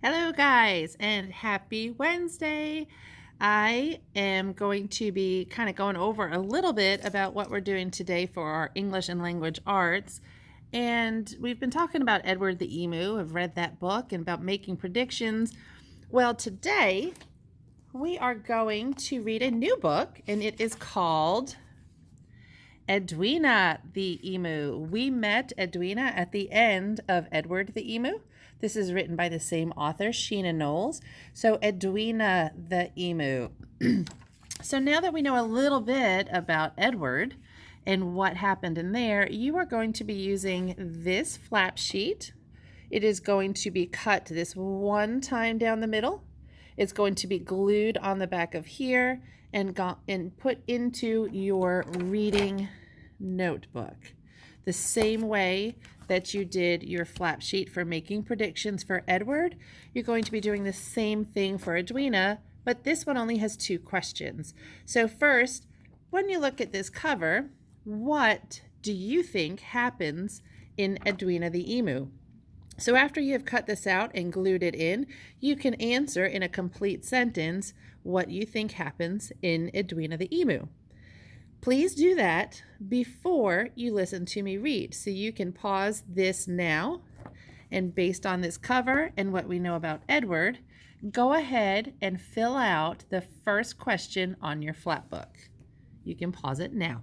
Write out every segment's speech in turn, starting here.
Hello, guys, and happy Wednesday. I am going to be kind of going over a little bit about what we're doing today for our English and language arts. And we've been talking about Edward the Emu. I've read that book and about making predictions. Well, today we are going to read a new book, and it is called Edwina the Emu. We met Edwina at the end of Edward the Emu. This is written by the same author, Sheena Knowles. So Edwina the Emu. So now that we know a little bit about Edward and what happened in there, you are going to be using this flap sheet. It is going to be cut this one time down the middle. It's going to be glued on the back of here and put into your reading notebook. The same way that you did your flap sheet for making predictions for Edward, you're going to be doing the same thing for Edwina, but this one only has 2 questions. So first, when you look at this cover, what do you think happens in Edwina the Emu? So after you have cut this out and glued it in, you can answer in a complete sentence what you think happens in Edwina the Emu. Please do that before you listen to me read. So you can pause this now, and based on this cover and what we know about Edward, go ahead and fill out the first question on your flap book. You can pause it now.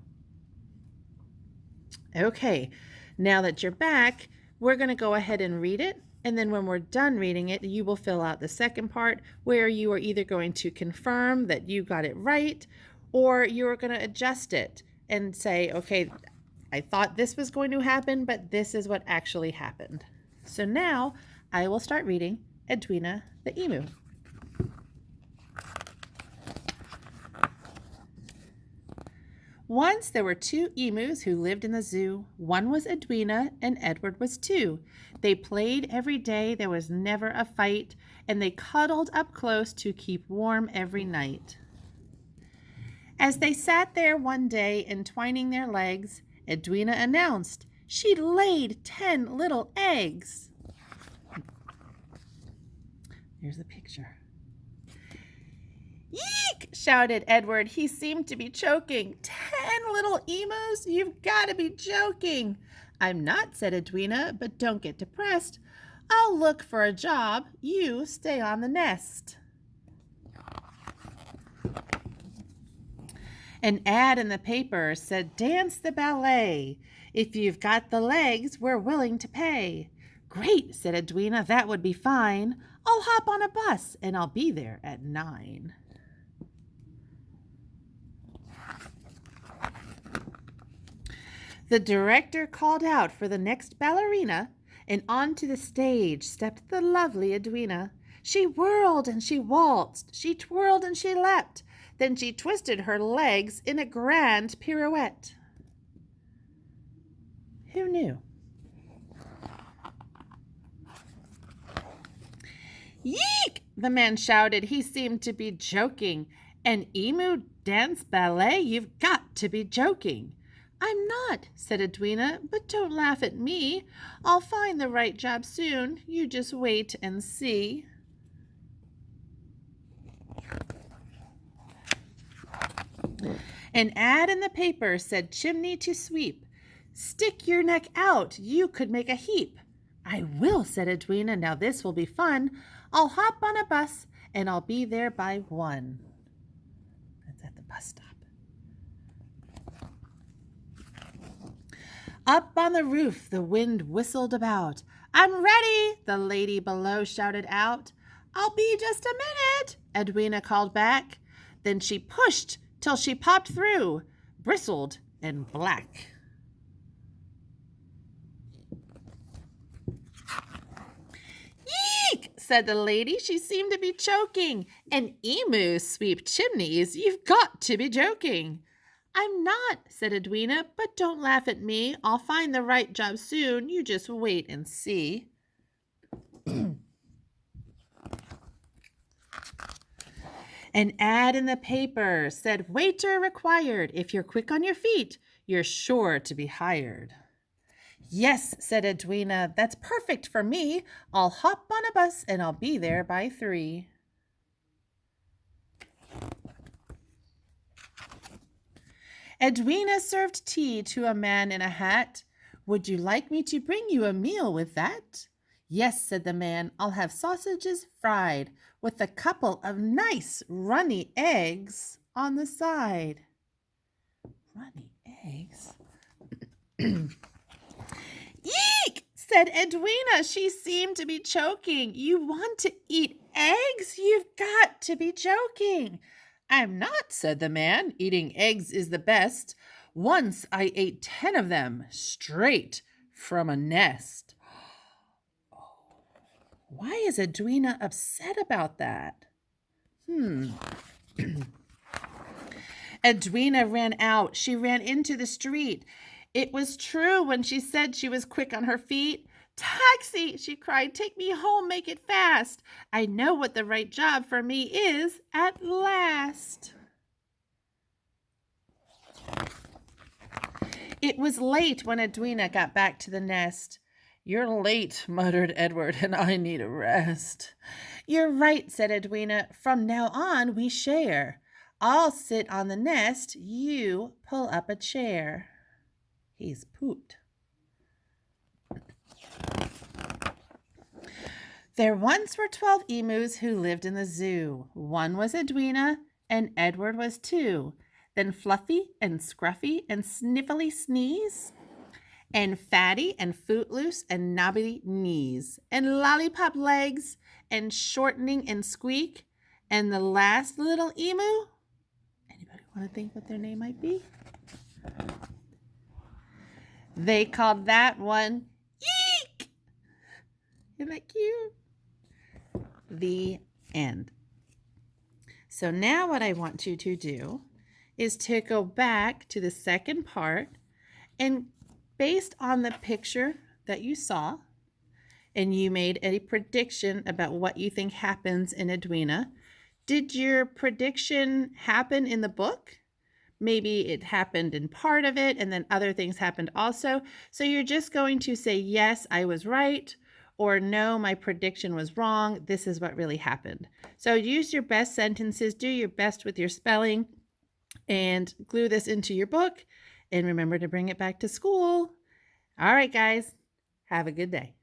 Okay, now that you're back, we're going to go ahead and read it, and then when we're done reading it, you will fill out the second part where you are either going to confirm that you got it right, or you're going to adjust it and say, okay, I thought this was going to happen, but this is what actually happened. So now I will start reading Edwina the Emu. Once there were 2 emus who lived in the zoo. One was Edwina and Edward was 2. They played every day, there was never a fight, and they cuddled up close to keep warm every night. As they sat there one day entwining their legs, Edwina announced she'd laid 10 little eggs. Here's the picture. Yeek! Shouted Edward. He seemed to be choking. 10 little emus? You've got to be joking. I'm not, said Edwina, but don't get depressed. I'll look for a job. You stay on the nest. An ad in the paper said, dance the ballet. If you've got the legs, we're willing to pay. Great, said Edwina, that would be fine. I'll hop on a bus and I'll be there at 9. The director called out for the next ballerina, and onto the stage stepped the lovely Edwina. She whirled and she waltzed, she twirled and she leapt, then she twisted her legs in a grand pirouette. Who knew? Yeek! The man shouted. He seemed to be joking. An emu dance ballet? You've got to be joking. I'm not, said Edwina, but don't laugh at me. I'll find the right job soon. You just wait and see. An ad in the paper said chimney to sweep. Stick your neck out, you could make a heap. I will, said Edwina, now this will be fun. I'll hop on a bus and I'll be there by 1. That's at the bus stop. Up on the roof the wind whistled about. I'm ready, the lady below shouted out. I'll be just a minute, Edwina called back. Then she pushed till she popped through, bristled and black. Yeek, said the lady. She seemed to be choking. An emu sweep chimneys? You've got to be joking. I'm not, said Edwina, but don't laugh at me. I'll find the right job soon. You just wait and see. An ad in the paper said, waiter required. If you're quick on your feet, you're sure to be hired. Yes, said Edwina, that's perfect for me. I'll hop on a bus and I'll be there by 3. Edwina served tea to a man in a hat. Would you like me to bring you a meal with that? Yes, said the man, I'll have sausages fried with a couple of nice runny eggs on the side. Runny eggs? Eek! Said Edwina. She seemed to be choking. You want to eat eggs? You've got to be joking. I'm not, said the man. Eating eggs is the best. Once I ate 10 of them straight from a nest. Why is Edwina upset about that? Edwina ran out. She ran into the street. It was true when she said she was quick on her feet. Taxi, she cried, take me home, make it fast. I know what the right job for me is at last. It was late when Edwina got back to the nest. You're late, muttered Edward, and I need a rest. You're right, said Edwina. From now on we share. I'll sit on the nest, you pull up a chair. He's pooped. There once were 12 emus who lived in the zoo. One was Edwina, and Edward was 2. Then Fluffy and Scruffy and Sniffly Sneeze, and Fatty and Footloose and Knobbly Knees, and Lollipop Legs and Shortening and Squeak, and the last little emu. Anybody want to think what their name might be? They called that one Eek! Isn't that cute? The end. So now what I want you to do is to go back to the second part, and based on the picture that you saw, and you made a prediction about what you think happens in Edwina, did your prediction happen in the book? Maybe it happened in part of it, and then other things happened also. So you're just going to say, yes, I was right, or no, my prediction was wrong. This is what really happened. So use your best sentences, do your best with your spelling, and glue this into your book. And remember to bring it back to school. All right, guys, have a good day.